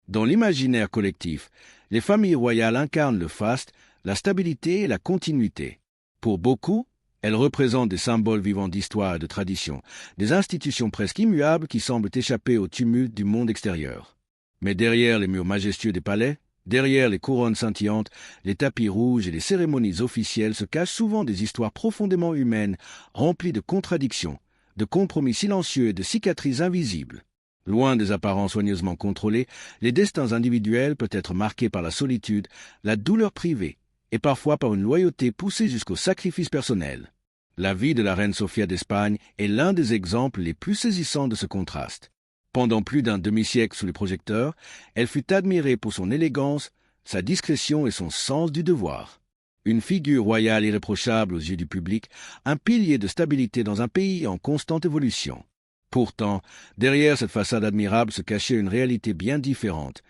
Dans l'imaginaire collectif, les familles royales incarnent le faste, la stabilité et la continuité. Pour beaucoup, elles représentent des symboles vivants d'histoire et de tradition, des institutions presque immuables qui semblent échapper au tumulte du monde extérieur. Mais derrière les murs majestueux des palais, derrière les couronnes scintillantes, les tapis rouges et les cérémonies officielles se cachent souvent des histoires profondément humaines, remplies de contradictions, de compromis silencieux et de cicatrices invisibles. Loin des apparences soigneusement contrôlées, les destins individuels peuvent être marqués par la solitude, la douleur privée, et parfois par une loyauté poussée jusqu'au sacrifice personnel. La vie de la reine Sofia d'Espagne est l'un des exemples les plus saisissants de ce contraste. Pendant plus d'un demi-siècle sous les projecteurs, elle fut admirée pour son élégance, sa discrétion et son sens du devoir. Une figure royale irréprochable aux yeux du public, un pilier de stabilité dans un pays en constante évolution. Pourtant, derrière cette façade admirable se cachait une réalité bien différente,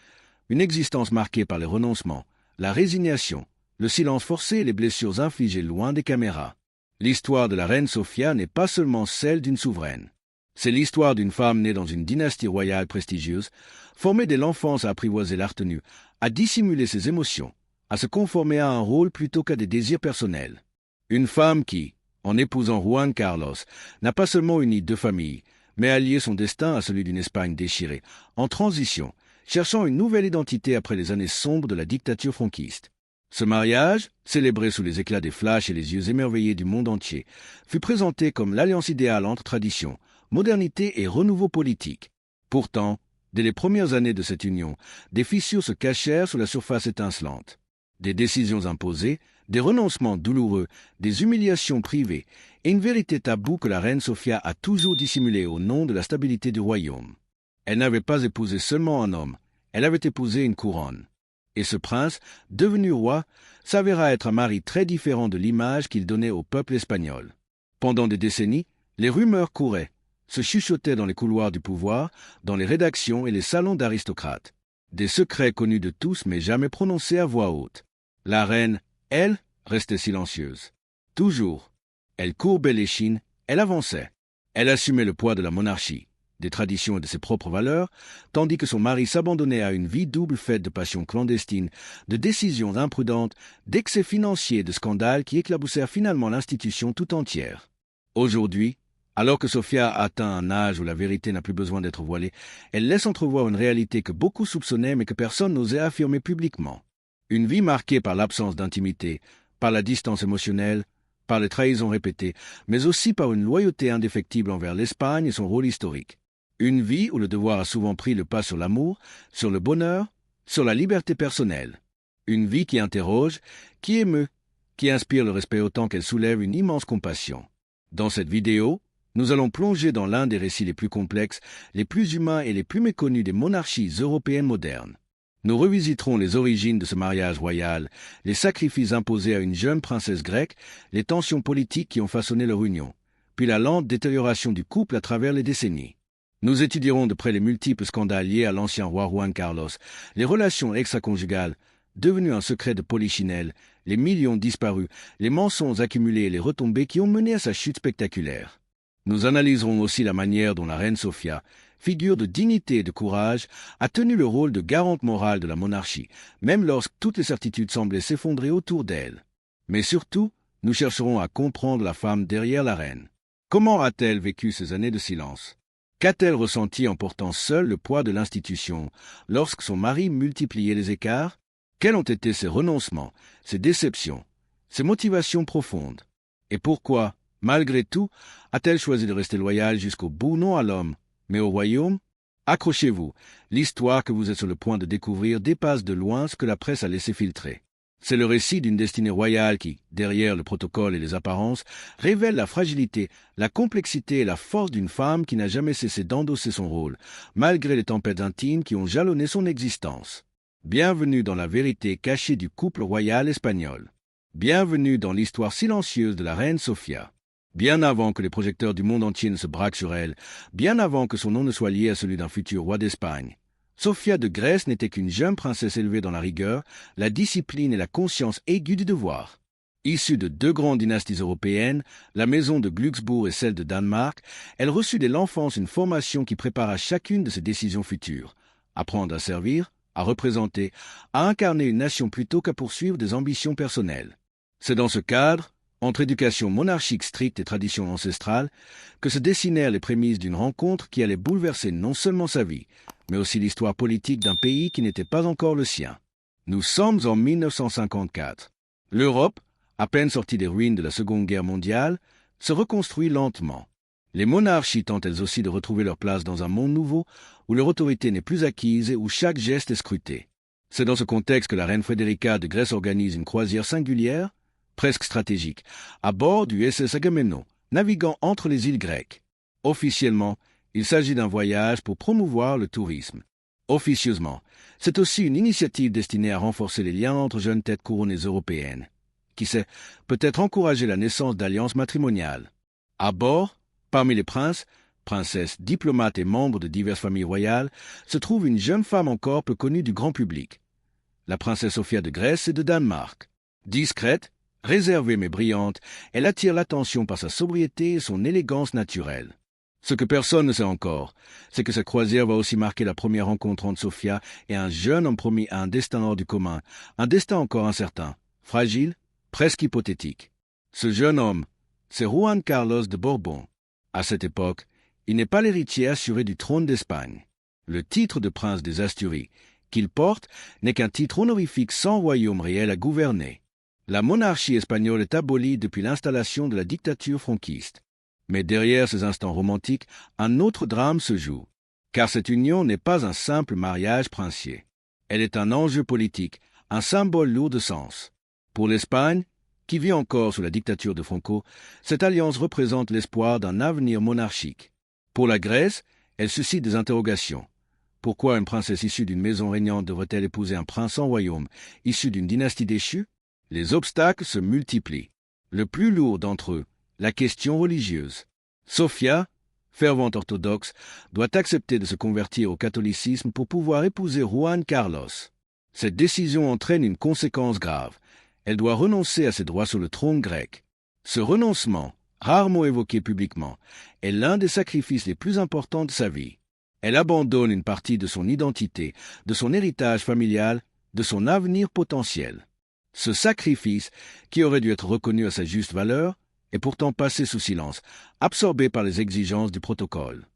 une existence marquée par les renoncements, la résignation, le silence forcé et les blessures infligées loin des caméras. L'histoire de la reine Sofia n'est pas seulement celle d'une souveraine. C'est l'histoire d'une femme née dans une dynastie royale prestigieuse, formée dès l'enfance à apprivoiser la retenue, à dissimuler ses émotions, à se conformer à un rôle plutôt qu'à des désirs personnels. Une femme qui, en épousant Juan Carlos, n'a pas seulement uni deux familles, mais a lié son destin à celui d'une Espagne déchirée, en transition, cherchant une nouvelle identité après les années sombres de la dictature franquiste. Ce mariage, célébré sous les éclats des flashs et les yeux émerveillés du monde entier, fut présenté comme l'alliance idéale entre tradition, modernité et renouveau politique. Pourtant, dès les premières années de cette union, des fissures se cachèrent sous la surface étincelante. Des décisions imposées, des renoncements douloureux, des humiliations privées et une vérité taboue que la reine Sofia a toujours dissimulée au nom de la stabilité du royaume. Elle n'avait pas épousé seulement un homme, elle avait épousé une couronne. Et ce prince, devenu roi, s'avéra être un mari très différent de l'image qu'il donnait au peuple espagnol. Pendant des décennies, les rumeurs couraient, se chuchotaient dans les couloirs du pouvoir, dans les rédactions et les salons d'aristocrates. Des secrets connus de tous mais jamais prononcés à voix haute. La reine, elle, restait silencieuse. Toujours. Elle courbait l'échine, elle avançait. Elle assumait le poids de la monarchie, des traditions et de ses propres valeurs, tandis que son mari s'abandonnait à une vie double faite de passions clandestines, de décisions imprudentes, d'excès financiers et de scandales qui éclaboussèrent finalement l'institution tout entière. Aujourd'hui, alors que Sofia a atteint un âge où la vérité n'a plus besoin d'être voilée, elle laisse entrevoir une réalité que beaucoup soupçonnaient mais que personne n'osait affirmer publiquement. Une vie marquée par l'absence d'intimité, par la distance émotionnelle, par les trahisons répétées, mais aussi par une loyauté indéfectible envers l'Espagne et son rôle historique. Une vie où le devoir a souvent pris le pas sur l'amour, sur le bonheur, sur la liberté personnelle. Une vie qui interroge, qui émeut, qui inspire le respect autant qu'elle soulève une immense compassion. Dans cette vidéo, nous allons plonger dans l'un des récits les plus complexes, les plus humains et les plus méconnus des monarchies européennes modernes. Nous revisiterons les origines de ce mariage royal, les sacrifices imposés à une jeune princesse grecque, les tensions politiques qui ont façonné leur union, puis la lente détérioration du couple à travers les décennies. Nous étudierons de près les multiples scandales liés à l'ancien roi Juan Carlos, les relations extra-conjugales, devenues un secret de polichinelle, les millions disparus, les mensonges accumulés et les retombées qui ont mené à sa chute spectaculaire. Nous analyserons aussi la manière dont la reine Sofia, figure de dignité et de courage, a tenu le rôle de garante morale de la monarchie, même lorsque toutes les certitudes semblaient s'effondrer autour d'elle. Mais surtout, nous chercherons à comprendre la femme derrière la reine. Comment a-t-elle vécu ces années de silence? Qu'a-t-elle ressenti en portant seule le poids de l'institution, lorsque son mari multipliait les écarts? Quels ont été ses renoncements, ses déceptions, ses motivations profondes? Et pourquoi, malgré tout, a-t-elle choisi de rester loyale jusqu'au bout, non à l'homme, mais au royaume? Accrochez-vous, l'histoire que vous êtes sur le point de découvrir dépasse de loin ce que la presse a laissé filtrer. C'est le récit d'une destinée royale qui, derrière le protocole et les apparences, révèle la fragilité, la complexité et la force d'une femme qui n'a jamais cessé d'endosser son rôle, malgré les tempêtes intimes qui ont jalonné son existence. Bienvenue dans la vérité cachée du couple royal espagnol. Bienvenue dans l'histoire silencieuse de la reine Sofia. Bien avant que les projecteurs du monde entier ne se braquent sur elle, bien avant que son nom ne soit lié à celui d'un futur roi d'Espagne. Sofia de Grèce n'était qu'une jeune princesse élevée dans la rigueur, la discipline et la conscience aiguë du devoir. Issue de deux grandes dynasties européennes, la maison de Glücksbourg et celle de Danemark, elle reçut dès l'enfance une formation qui prépara chacune de ses décisions futures. Apprendre à servir, à représenter, à incarner une nation plutôt qu'à poursuivre des ambitions personnelles. C'est dans ce cadre, entre éducation monarchique stricte et tradition ancestrale, que se dessinèrent les prémices d'une rencontre qui allait bouleverser non seulement sa vie, mais aussi l'histoire politique d'un pays qui n'était pas encore le sien. Nous sommes en 1954. L'Europe, à peine sortie des ruines de la Seconde Guerre mondiale, se reconstruit lentement. Les monarchies tentent elles aussi de retrouver leur place dans un monde nouveau où leur autorité n'est plus acquise et où chaque geste est scruté. C'est dans ce contexte que la reine Frederica de Grèce organise une croisière singulière, presque stratégique, à bord du SS Agamemnon, naviguant entre les îles grecques. Officiellement, il s'agit d'un voyage pour promouvoir le tourisme. Officieusement, c'est aussi une initiative destinée à renforcer les liens entre jeunes têtes couronnées européennes. Qui sait, peut-être encourager la naissance d'alliances matrimoniales. À bord, parmi les princes, princesses, diplomates et membres de diverses familles royales, se trouve une jeune femme encore peu connue du grand public, la princesse Sophia de Grèce et de Danemark. Discrète, réservée mais brillante, elle attire l'attention par sa sobriété et son élégance naturelle. Ce que personne ne sait encore, c'est que cette croisière va aussi marquer la première rencontre entre Sophia et un jeune homme promis à un destin hors du commun, un destin encore incertain, fragile, presque hypothétique. Ce jeune homme, c'est Juan Carlos de Bourbon. À cette époque, il n'est pas l'héritier assuré du trône d'Espagne. Le titre de prince des Asturies qu'il porte n'est qu'un titre honorifique sans royaume réel à gouverner. La monarchie espagnole est abolie depuis l'installation de la dictature franquiste. Mais derrière ces instants romantiques, un autre drame se joue. Car cette union n'est pas un simple mariage princier. Elle est un enjeu politique, un symbole lourd de sens. Pour l'Espagne, qui vit encore sous la dictature de Franco, cette alliance représente l'espoir d'un avenir monarchique. Pour la Grèce, elle suscite des interrogations. Pourquoi une princesse issue d'une maison régnante devrait-elle épouser un prince sans royaume, issu d'une dynastie déchue? Les obstacles se multiplient. Le plus lourd d'entre eux, la question religieuse. Sophia, fervente orthodoxe, doit accepter de se convertir au catholicisme pour pouvoir épouser Juan Carlos. Cette décision entraîne une conséquence grave. Elle doit renoncer à ses droits sur le trône grec. Ce renoncement, rarement évoqué publiquement, est l'un des sacrifices les plus importants de sa vie. Elle abandonne une partie de son identité, de son héritage familial, de son avenir potentiel. Ce sacrifice, qui aurait dû être reconnu à sa juste valeur, est pourtant passé sous silence, absorbé par les exigences du protocole.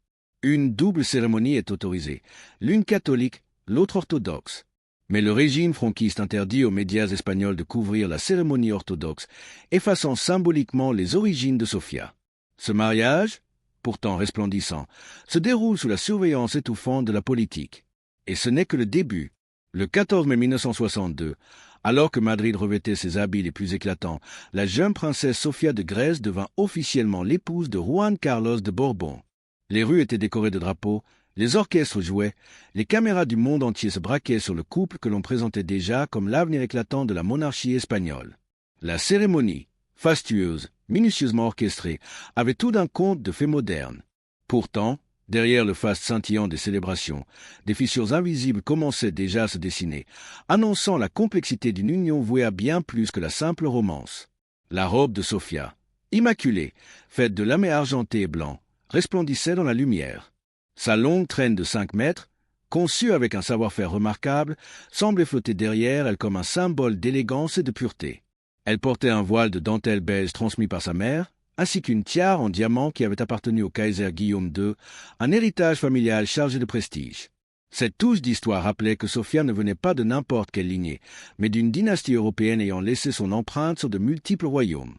Une double cérémonie est autorisée, l'une catholique, l'autre orthodoxe. Mais le régime franquiste interdit aux médias espagnols de couvrir la cérémonie orthodoxe, effaçant symboliquement les origines de Sophia. Ce mariage, pourtant resplendissant, se déroule sous la surveillance étouffante de la politique. Et ce n'est que le début. Le 14 mai 1962, alors que Madrid revêtait ses habits les plus éclatants, la jeune princesse Sophia de Grèce devint officiellement l'épouse de Juan Carlos de Bourbon. Les rues étaient décorées de drapeaux, les orchestres jouaient, les caméras du monde entier se braquaient sur le couple que l'on présentait déjà comme l'avenir éclatant de la monarchie espagnole. La cérémonie, fastueuse, minutieusement orchestrée, avait tout d'un conte de fées modernes. Pourtant, derrière le faste scintillant des célébrations, des fissures invisibles commençaient déjà à se dessiner, annonçant la complexité d'une union vouée à bien plus que la simple romance. La robe de Sophia, immaculée, faite de lamets argentés et blancs, resplendissait dans la lumière. Sa longue traîne de 5 mètres, conçue avec un savoir-faire remarquable, semblait flotter derrière elle comme un symbole d'élégance et de pureté. Elle portait un voile de dentelle beige transmis par sa mère, ainsi qu'une tiare en diamant qui avait appartenu au Kaiser Guillaume II, un héritage familial chargé de prestige. Cette touche d'histoire rappelait que Sophia ne venait pas de n'importe quelle lignée, mais d'une dynastie européenne ayant laissé son empreinte sur de multiples royaumes.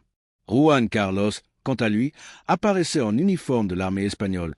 Juan Carlos, quant à lui, apparaissait en uniforme de l'armée espagnole,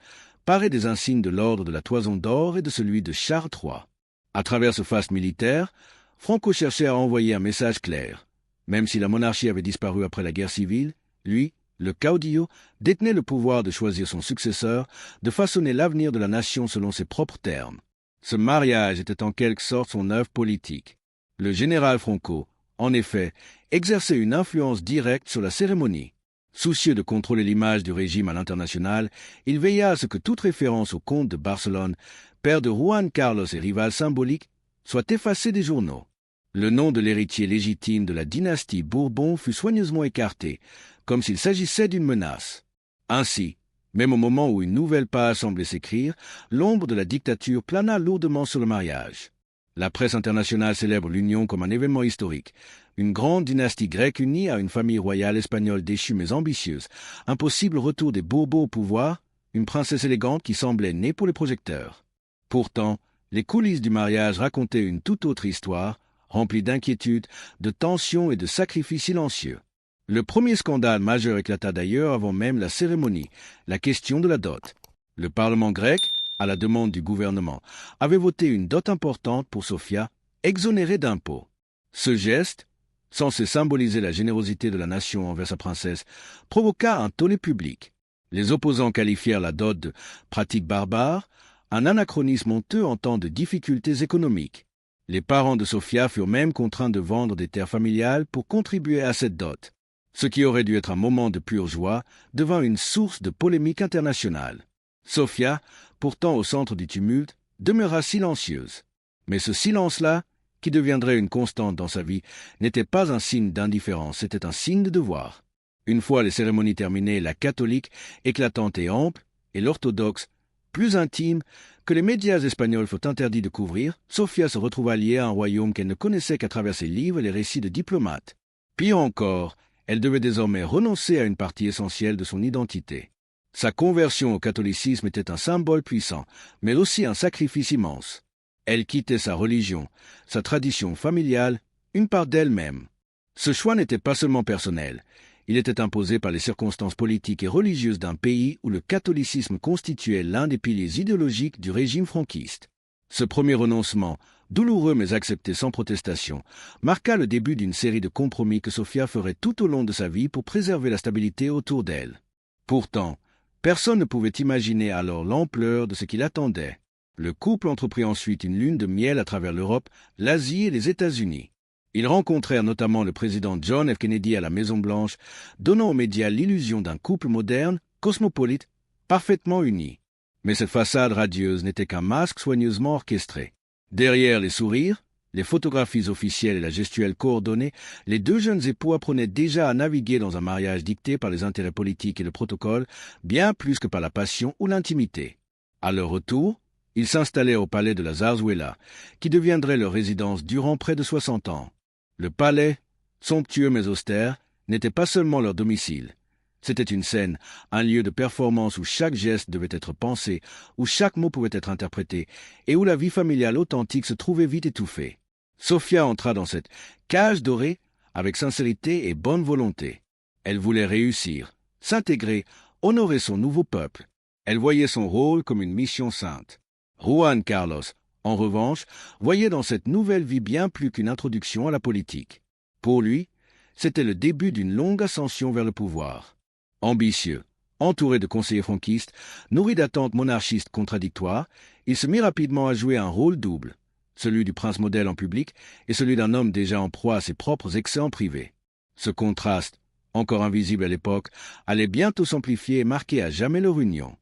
paré des insignes de l'ordre de la Toison d'Or et de celui de Charles III. À travers ce faste militaire, Franco cherchait à envoyer un message clair. Même si la monarchie avait disparu après la guerre civile, lui, le caudillo, détenait le pouvoir de choisir son successeur, de façonner l'avenir de la nation selon ses propres termes. Ce mariage était en quelque sorte son œuvre politique. Le général Franco, en effet, exerçait une influence directe sur la cérémonie. Soucieux de contrôler l'image du régime à l'international, il veilla à ce que toute référence au comte de Barcelone, père de Juan Carlos et rival symbolique, soit effacée des journaux. Le nom de l'héritier légitime de la dynastie Bourbon fut soigneusement écarté, comme s'il s'agissait d'une menace. Ainsi, même au moment où une nouvelle page semblait s'écrire, l'ombre de la dictature plana lourdement sur le mariage. La presse internationale célèbre l'union comme un événement historique. Une grande dynastie grecque unie à une famille royale espagnole déchue mais ambitieuse. Un possible retour des Bourbons au pouvoir. Une princesse élégante qui semblait née pour les projecteurs. Pourtant, les coulisses du mariage racontaient une toute autre histoire, remplie d'inquiétudes, de tensions et de sacrifices silencieux. Le premier scandale majeur éclata d'ailleurs avant même la cérémonie, la question de la dot. Le Parlement grec, à la demande du gouvernement, avait voté une dot importante pour Sophia, exonérée d'impôts. Ce geste, censé symboliser la générosité de la nation envers sa princesse, provoqua un tollé public. Les opposants qualifièrent la dot de pratique barbare, un anachronisme honteux en temps de difficultés économiques. Les parents de Sophia furent même contraints de vendre des terres familiales pour contribuer à cette dot. Ce qui aurait dû être un moment de pure joie devint une source de polémique internationale. Sophia, pourtant au centre du tumulte, demeura silencieuse. Mais ce silence-là, qui deviendrait une constante dans sa vie, n'était pas un signe d'indifférence, c'était un signe de devoir. Une fois les cérémonies terminées, la catholique, éclatante et ample, et l'orthodoxe, plus intime, que les médias espagnols furent interdits de couvrir, Sophia se retrouva liée à un royaume qu'elle ne connaissait qu'à travers ses livres et les récits de diplomates. Pire encore, elle devait désormais renoncer à une partie essentielle de son identité. Sa conversion au catholicisme était un symbole puissant, mais aussi un sacrifice immense. Elle quittait sa religion, sa tradition familiale, une part d'elle-même. Ce choix n'était pas seulement personnel, il était imposé par les circonstances politiques et religieuses d'un pays où le catholicisme constituait l'un des piliers idéologiques du régime franquiste. Ce premier renoncement, douloureux mais accepté sans protestation, marqua le début d'une série de compromis que Sophia ferait tout au long de sa vie pour préserver la stabilité autour d'elle. Pourtant, personne ne pouvait imaginer alors l'ampleur de ce qui l'attendait. Le couple entreprit ensuite une lune de miel à travers l'Europe, l'Asie et les États-Unis. Ils rencontrèrent notamment le président John F. Kennedy à la Maison-Blanche, donnant aux médias l'illusion d'un couple moderne, cosmopolite, parfaitement uni. Mais cette façade radieuse n'était qu'un masque soigneusement orchestré. Derrière les sourires, les photographies officielles et la gestuelle coordonnée, les deux jeunes époux apprenaient déjà à naviguer dans un mariage dicté par les intérêts politiques et le protocole, bien plus que par la passion ou l'intimité. À leur retour, ils s'installèrent au palais de la Zarzuela, qui deviendrait leur résidence durant près de 60 ans. Le palais, somptueux mais austère, n'était pas seulement leur domicile. C'était une scène, un lieu de performance où chaque geste devait être pensé, où chaque mot pouvait être interprété, et où la vie familiale authentique se trouvait vite étouffée. Sophia entra dans cette cage dorée avec sincérité et bonne volonté. Elle voulait réussir, s'intégrer, honorer son nouveau peuple. Elle voyait son rôle comme une mission sainte. Juan Carlos, en revanche, voyait dans cette nouvelle vie bien plus qu'une introduction à la politique. Pour lui, c'était le début d'une longue ascension vers le pouvoir. Ambitieux, entouré de conseillers franquistes, nourri d'attentes monarchistes contradictoires, il se mit rapidement à jouer un rôle double, celui du prince modèle en public et celui d'un homme déjà en proie à ses propres excès en privé. Ce contraste, encore invisible à l'époque, allait bientôt s'amplifier et marquer à jamais leur union.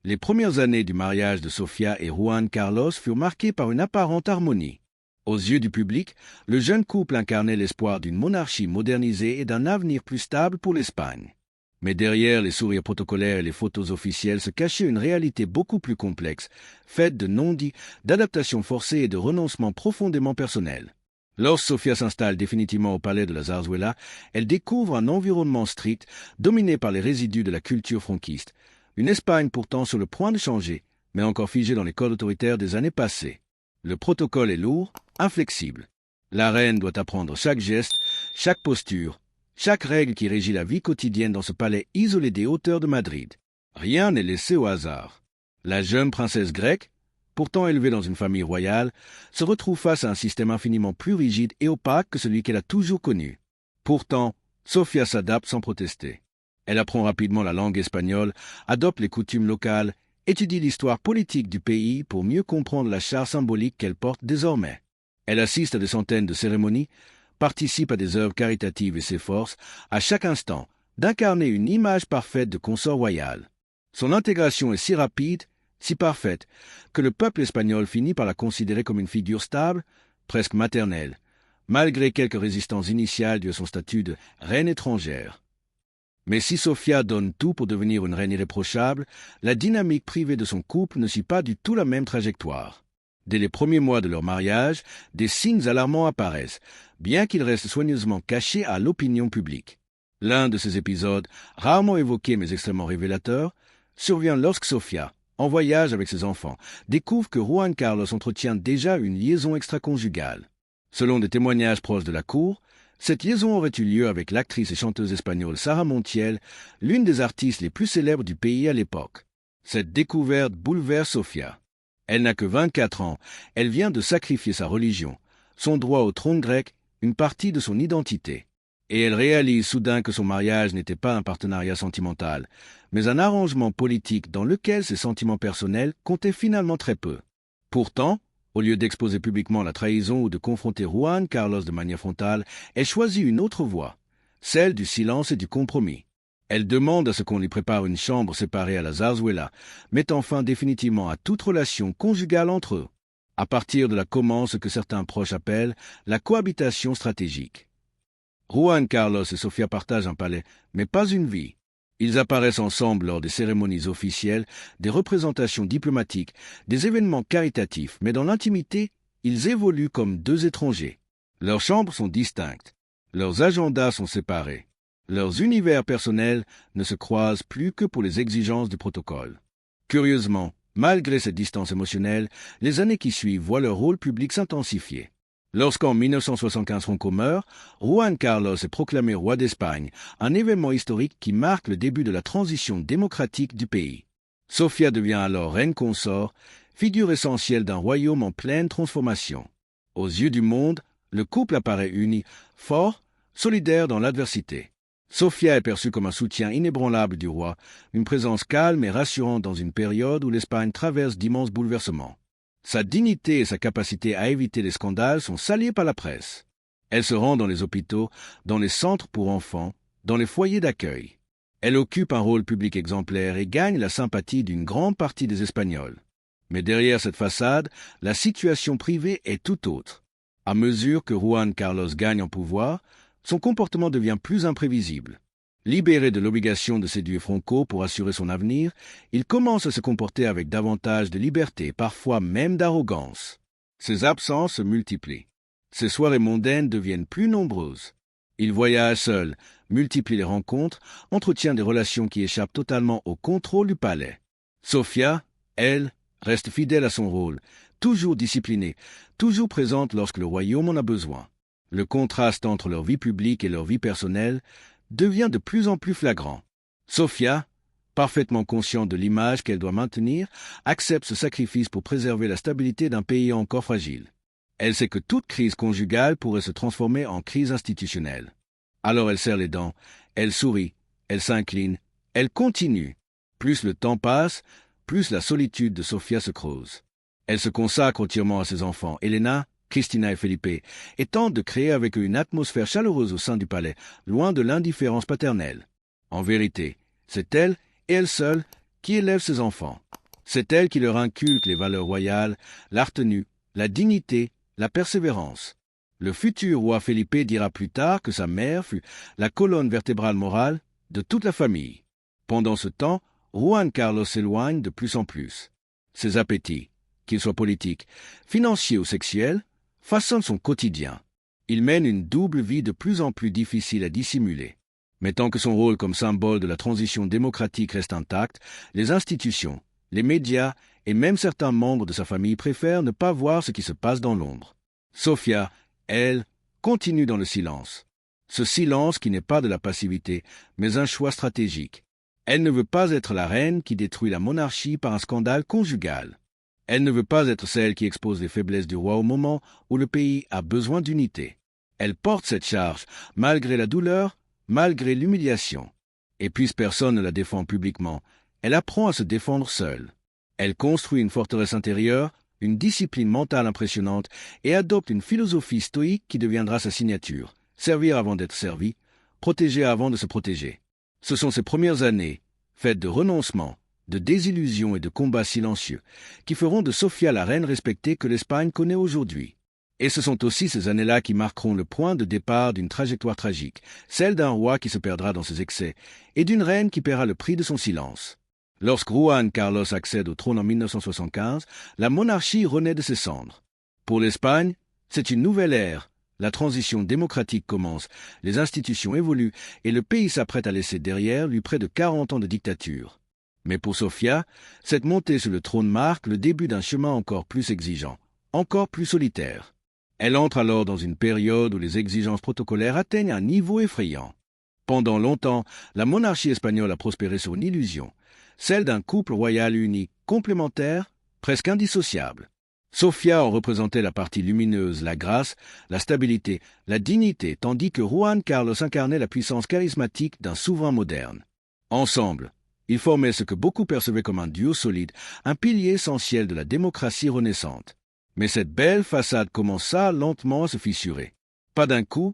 Les premières années du mariage de Sophia et Juan Carlos furent marquées par une apparente harmonie. Aux yeux du public, le jeune couple incarnait l'espoir d'une monarchie modernisée et d'un avenir plus stable pour l'Espagne. Mais derrière les sourires protocolaires et les photos officielles se cachait une réalité beaucoup plus complexe, faite de non-dits, d'adaptations forcées et de renoncements profondément personnels. Lorsque Sophia s'installe définitivement au palais de la Zarzuela, elle découvre un environnement strict, dominé par les résidus de la culture franquiste. Une Espagne pourtant sur le point de changer, mais encore figée dans les codes autoritaires des années passées. Le protocole est lourd, inflexible. La reine doit apprendre chaque geste, chaque posture, chaque règle qui régit la vie quotidienne dans ce palais isolé des hauteurs de Madrid. Rien n'est laissé au hasard. La jeune princesse grecque, pourtant élevée dans une famille royale, se retrouve face à un système infiniment plus rigide et opaque que celui qu'elle a toujours connu. Pourtant, Sophia s'adapte sans protester. Elle apprend rapidement la langue espagnole, adopte les coutumes locales, étudie l'histoire politique du pays pour mieux comprendre la charge symbolique qu'elle porte désormais. Elle assiste à des centaines de cérémonies, participe à des œuvres caritatives et s'efforce, à chaque instant, d'incarner une image parfaite de consort royal. Son intégration est si rapide, si parfaite, que le peuple espagnol finit par la considérer comme une figure stable, presque maternelle, malgré quelques résistances initiales dues à son statut de reine étrangère. Mais si Sophia donne tout pour devenir une reine irréprochable, la dynamique privée de son couple ne suit pas du tout la même trajectoire. Dès les premiers mois de leur mariage, des signes alarmants apparaissent, bien qu'ils restent soigneusement cachés à l'opinion publique. L'un de ces épisodes, rarement évoqué mais extrêmement révélateur, survient lorsque Sofia, en voyage avec ses enfants, découvre que Juan Carlos entretient déjà une liaison extra-conjugale. Selon des témoignages proches de la cour, cette liaison aurait eu lieu avec l'actrice et chanteuse espagnole Sara Montiel, l'une des artistes les plus célèbres du pays à l'époque. Cette découverte bouleverse Sofia. Elle n'a que 24 ans, elle vient de sacrifier sa religion, son droit au trône grec, une partie de son identité. Et elle réalise soudain que son mariage n'était pas un partenariat sentimental, mais un arrangement politique dans lequel ses sentiments personnels comptaient finalement très peu. Pourtant, au lieu d'exposer publiquement la trahison ou de confronter Juan Carlos de manière frontale, elle choisit une autre voie, celle du silence et du compromis. Elle demande à ce qu'on lui prépare une chambre séparée à la Zarzuela, mettant fin définitivement à toute relation conjugale entre eux. À partir de là commence ce que certains proches appellent la cohabitation stratégique. Juan Carlos et Sofia partagent un palais, mais pas une vie. Ils apparaissent ensemble lors des cérémonies officielles, des représentations diplomatiques, des événements caritatifs, mais dans l'intimité, ils évoluent comme deux étrangers. Leurs chambres sont distinctes, leurs agendas sont séparés, leurs univers personnels ne se croisent plus que pour les exigences du protocole. Curieusement, malgré cette distance émotionnelle, les années qui suivent voient leur rôle public s'intensifier. Lorsqu'en 1975 Franco meurt, Juan Carlos est proclamé roi d'Espagne, un événement historique qui marque le début de la transition démocratique du pays. Sofia devient alors reine consort, figure essentielle d'un royaume en pleine transformation. Aux yeux du monde, le couple apparaît uni, fort, solidaire dans l'adversité. Sofia est perçue comme un soutien inébranlable du roi, une présence calme et rassurante dans une période où l'Espagne traverse d'immenses bouleversements. Sa dignité et sa capacité à éviter les scandales sont saluées par la presse. Elle se rend dans les hôpitaux, dans les centres pour enfants, dans les foyers d'accueil. Elle occupe un rôle public exemplaire et gagne la sympathie d'une grande partie des Espagnols. Mais derrière cette façade, la situation privée est tout autre. À mesure que Juan Carlos gagne en pouvoir, son comportement devient plus imprévisible. Libéré de l'obligation de séduire Franco pour assurer son avenir, il commence à se comporter avec davantage de liberté, parfois même d'arrogance. Ses absences se multiplient. Ses soirées mondaines deviennent plus nombreuses. Il voyage seul, multiplie les rencontres, entretient des relations qui échappent totalement au contrôle du palais. Sofia, elle, reste fidèle à son rôle, toujours disciplinée, toujours présente lorsque le royaume en a besoin. Le contraste entre leur vie publique et leur vie personnelle devient de plus en plus flagrant. Sofia, parfaitement consciente de l'image qu'elle doit maintenir, accepte ce sacrifice pour préserver la stabilité d'un pays encore fragile. Elle sait que toute crise conjugale pourrait se transformer en crise institutionnelle. Alors elle serre les dents, elle sourit, elle s'incline, elle continue. Plus le temps passe, plus la solitude de Sofia se creuse. Elle se consacre entièrement à ses enfants, Elena, Cristina et Felipe, et tente de créer avec eux une atmosphère chaleureuse au sein du palais, loin de l'indifférence paternelle. En vérité, c'est elle, et elle seule, qui élève ses enfants. C'est elle qui leur inculque les valeurs royales, la retenue, la dignité, la persévérance. Le futur roi Felipe dira plus tard que sa mère fut la colonne vertébrale morale de toute la famille. Pendant ce temps, Juan Carlos s'éloigne de plus en plus. Ses appétits, qu'ils soient politiques, financiers ou sexuels, façonnent son quotidien. Il mène une double vie de plus en plus difficile à dissimuler. Mais tant que son rôle comme symbole de la transition démocratique reste intact, les institutions, les médias et même certains membres de sa famille préfèrent ne pas voir ce qui se passe dans l'ombre. Sofia, elle, continue dans le silence. Ce silence qui n'est pas de la passivité, mais un choix stratégique. Elle ne veut pas être la reine qui détruit la monarchie par un scandale conjugal. Elle ne veut pas être celle qui expose les faiblesses du roi au moment où le pays a besoin d'unité. Elle porte cette charge, malgré la douleur, malgré l'humiliation. Et puisque personne ne la défend publiquement, elle apprend à se défendre seule. Elle construit une forteresse intérieure, une discipline mentale impressionnante et adopte une philosophie stoïque qui deviendra sa signature. Servir avant d'être servi, protéger avant de se protéger. Ce sont ces premières années, faites de renoncement, de désillusions et de combats silencieux, qui feront de Sofia la reine respectée que l'Espagne connaît aujourd'hui. Et ce sont aussi ces années-là qui marqueront le point de départ d'une trajectoire tragique, celle d'un roi qui se perdra dans ses excès, et d'une reine qui paiera le prix de son silence. Lorsque Juan Carlos accède au trône en 1975, la monarchie renaît de ses cendres. Pour l'Espagne, c'est une nouvelle ère. La transition démocratique commence, les institutions évoluent et le pays s'apprête à laisser derrière lui près de 40 ans de dictature. Mais pour Sofia, cette montée sur le trône marque le début d'un chemin encore plus exigeant, encore plus solitaire. Elle entre alors dans une période où les exigences protocolaires atteignent un niveau effrayant. Pendant longtemps, la monarchie espagnole a prospéré sur une illusion, celle d'un couple royal uni, complémentaire, presque indissociable. Sofia en représentait la partie lumineuse, la grâce, la stabilité, la dignité, tandis que Juan Carlos incarnait la puissance charismatique d'un souverain moderne. Ensemble, ils formaient ce que beaucoup percevaient comme un duo solide, un pilier essentiel de la démocratie renaissante. Mais cette belle façade commença lentement à se fissurer. Pas d'un coup,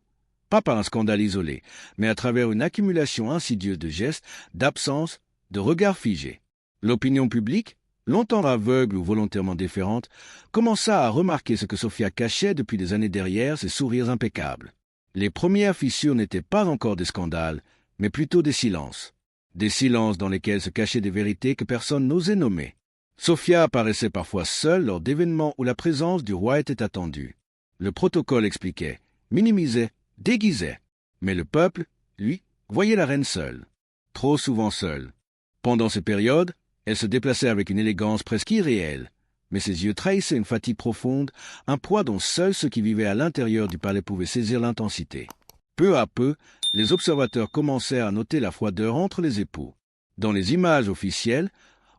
pas par un scandale isolé, mais à travers une accumulation insidieuse de gestes, d'absences, de regards figés. L'opinion publique, longtemps aveugle ou volontairement déférente, commença à remarquer ce que Sofia cachait depuis des années derrière ses sourires impeccables. Les premières fissures n'étaient pas encore des scandales, mais plutôt des silences. Des silences dans lesquels se cachaient des vérités que personne n'osait nommer. Sofia apparaissait parfois seule lors d'événements où la présence du roi était attendue. Le protocole expliquait, minimisait, déguisait. Mais le peuple, lui, voyait la reine seule. Trop souvent seule. Pendant ces périodes, elle se déplaçait avec une élégance presque irréelle, mais ses yeux trahissaient une fatigue profonde, un poids dont seuls ceux qui vivaient à l'intérieur du palais pouvaient saisir l'intensité. Peu à peu, les observateurs commencèrent à noter la froideur entre les époux. Dans les images officielles,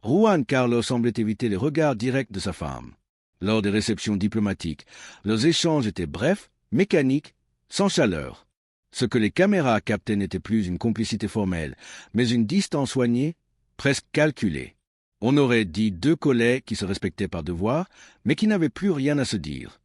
Juan Carlos semblait éviter les regards directs de sa femme. Lors des réceptions diplomatiques, leurs échanges étaient brefs, mécaniques, sans chaleur. Ce que les caméras captaient n'était plus une complicité formelle, mais une distance soignée, presque calculée. On aurait dit deux collègues qui se respectaient par devoir, mais qui n'avaient plus rien à se dire.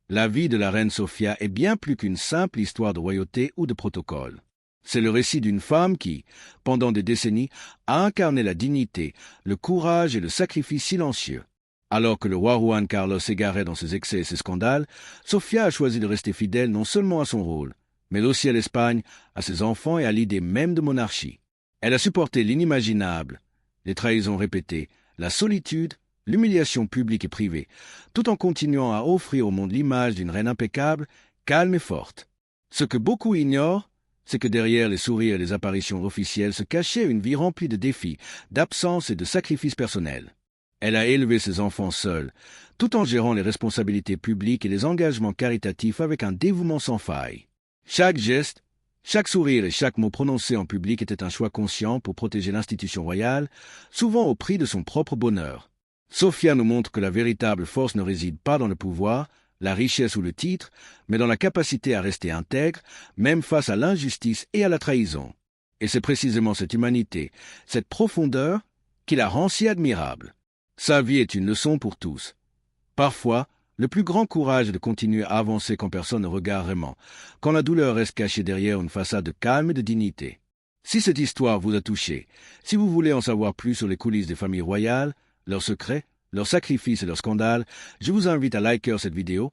La vie de la reine Sofia est bien plus qu'une simple histoire de royauté ou de protocole. C'est le récit d'une femme qui, pendant des décennies, a incarné la dignité, le courage et le sacrifice silencieux. Alors que le roi Juan Carlos s'égarait dans ses excès et ses scandales, Sofia a choisi de rester fidèle non seulement à son rôle, mais aussi à l'Espagne, à ses enfants et à l'idée même de monarchie. Elle a supporté l'inimaginable, les trahisons répétées, la solitude, l'humiliation publique et privée, tout en continuant à offrir au monde l'image d'une reine impeccable, calme et forte. Ce que beaucoup ignorent, c'est que derrière les sourires et les apparitions officielles se cachait une vie remplie de défis, d'absences et de sacrifices personnels. Elle a élevé ses enfants seule, tout en gérant les responsabilités publiques et les engagements caritatifs avec un dévouement sans faille. Chaque geste, chaque sourire et chaque mot prononcé en public était un choix conscient pour protéger l'institution royale, souvent au prix de son propre bonheur. Sofia nous montre que la véritable force ne réside pas dans le pouvoir, la richesse ou le titre, mais dans la capacité à rester intègre, même face à l'injustice et à la trahison. Et c'est précisément cette humanité, cette profondeur, qui la rend si admirable. Sa vie est une leçon pour tous. Parfois, le plus grand courage est de continuer à avancer quand personne ne regarde vraiment, quand la douleur reste cachée derrière une façade de calme et de dignité. Si cette histoire vous a touché, si vous voulez en savoir plus sur les coulisses des familles royales, leurs secrets, leurs sacrifices et leurs scandales, je vous invite à liker cette vidéo,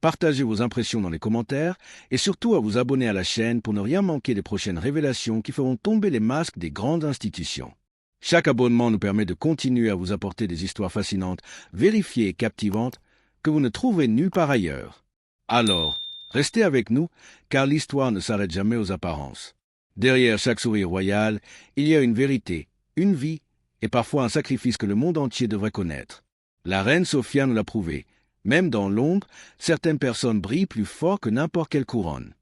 partager vos impressions dans les commentaires et surtout à vous abonner à la chaîne pour ne rien manquer des prochaines révélations qui feront tomber les masques des grandes institutions. Chaque abonnement nous permet de continuer à vous apporter des histoires fascinantes, vérifiées et captivantes que vous ne trouverez nulle part ailleurs. Alors, restez avec nous, car l'histoire ne s'arrête jamais aux apparences. Derrière chaque sourire royal, il y a une vérité, une vie, et parfois un sacrifice que le monde entier devrait connaître. La reine Sofia nous l'a prouvé. Même dans l'ombre, certaines personnes brillent plus fort que n'importe quelle couronne.